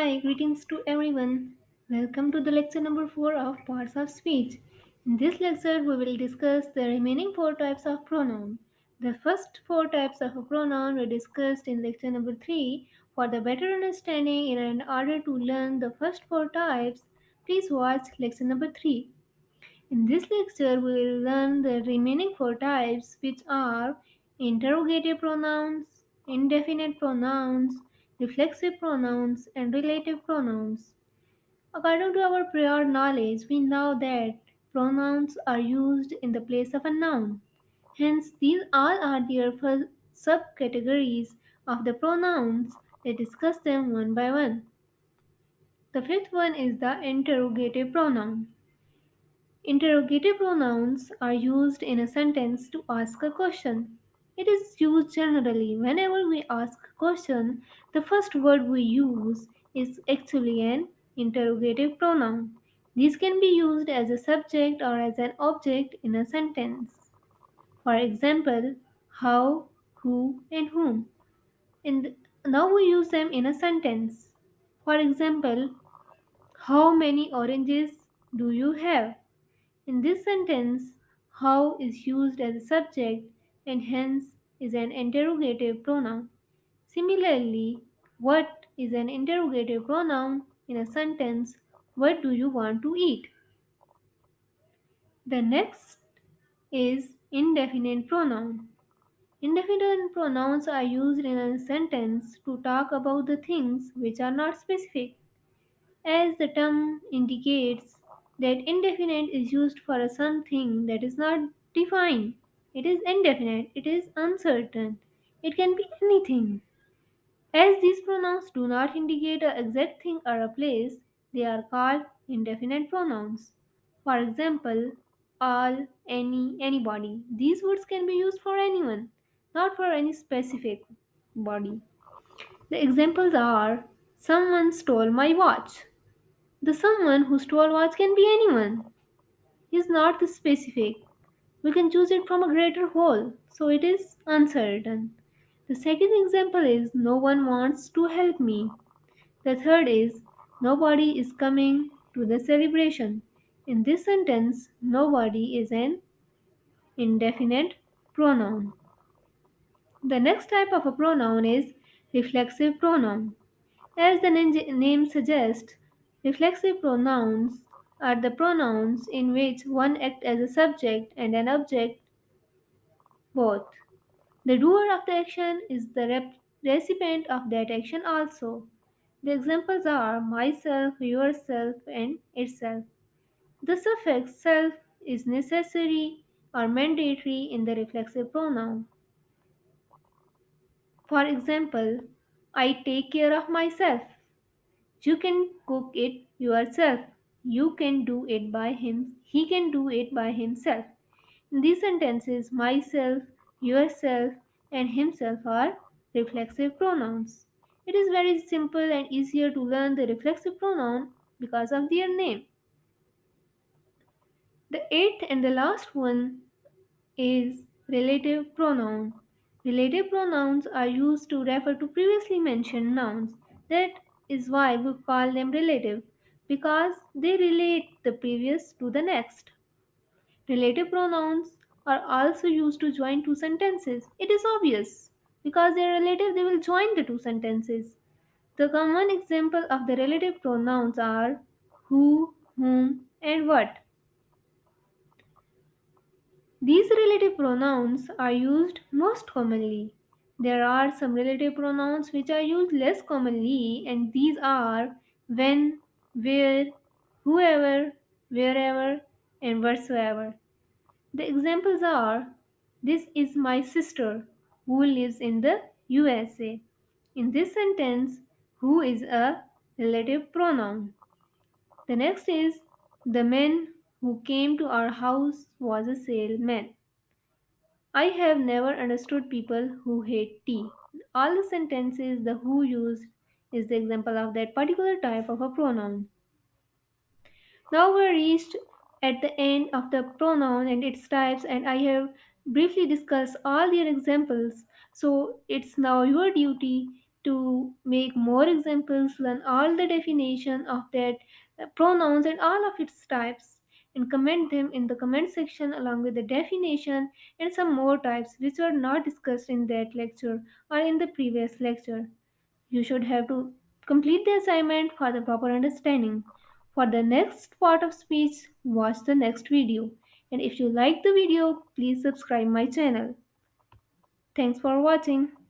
Hi, greetings to everyone. Welcome to the lecture number 4 of Parts of Speech. In this lecture, we will discuss the remaining 4 types of pronoun. The first 4 types of a pronoun were discussed in lecture number 3. For the better understanding and in order to learn the first 4 types, please watch lecture number 3. In this lecture, we will learn the remaining 4 types, which are interrogative pronouns, indefinite pronouns, reflexive pronouns, and relative pronouns. According to our prior knowledge, we know that pronouns are used in the place of a noun. Hence, these all are their first subcategories of the pronouns. Let's discuss them one by one. The fifth one is the interrogative pronoun. Interrogative pronouns are used in a sentence to ask a question. It is used generally whenever we ask a question. The first word we use is actually an interrogative pronoun. These can be used as a subject or as an object in a sentence. For example, how, who, and whom. Now we use them in a sentence. For example, how many oranges do you have? In this sentence, how is used as a subject and hence is an interrogative pronoun. Similarly, what is an interrogative pronoun in a sentence? What do you want to eat? The next is indefinite pronoun. Indefinite pronouns are used in a sentence to talk about the things which are not specific. As the term indicates that indefinite is used for a something that is not defined. It is indefinite, it is uncertain. It can be anything. As these pronouns do not indicate an exact thing or a place, they are called indefinite pronouns. For example, all, any, anybody. These words can be used for anyone, not for any specific body. The examples are someone stole my watch. The someone who stole watch can be anyone. He is not specific. We can choose it from a greater whole, so it is uncertain. The second example is no one wants to help me. The third is nobody is coming to the celebration. In this sentence, nobody is an indefinite pronoun. The next type of a pronoun is reflexive pronoun. As the name suggests, reflexive pronouns are the pronouns in which one acts as a subject and an object both. The doer of the action is the recipient of that action also. The examples are myself, yourself, and itself. The suffix self is necessary or mandatory in the reflexive pronoun. For example, I take care of myself. You can cook it yourself. You can do it by him. He can do it by himself. In these sentences, myself, yourself, and himself are reflexive pronouns. It is very simple and easier to learn the reflexive pronoun because of their name. The eighth and the last one is relative pronoun. Relative pronouns are used to refer to previously mentioned nouns. That is why we call them relative because they relate the previous to the next. Relative pronouns are also used to join two sentences. It is obvious because they are relative, they will join the two sentences. The common example of the relative pronouns are who, whom, and what. These relative pronouns are used most commonly. There are some relative pronouns which are used less commonly, and these are when, where, whoever, wherever, and whatsoever. The examples are this is my sister who lives in the USA. In this sentence, who is a relative pronoun. The next is the man who came to our house was a salesman. I have never understood people who hate tea. All the sentences the who used is the example of that particular type of a pronoun. Now we're reached at the end of the pronoun and its types, and I have briefly discussed all their examples. So it's now your duty to make more examples, learn all the definition of that pronouns and all of its types, and comment them in the comment section along with the definition and some more types which were not discussed in that lecture or in the previous lecture. You should have to complete the assignment for the proper understanding. For the next part of speech, watch the next video. And if you like the video, please subscribe my channel. Thanks for watching.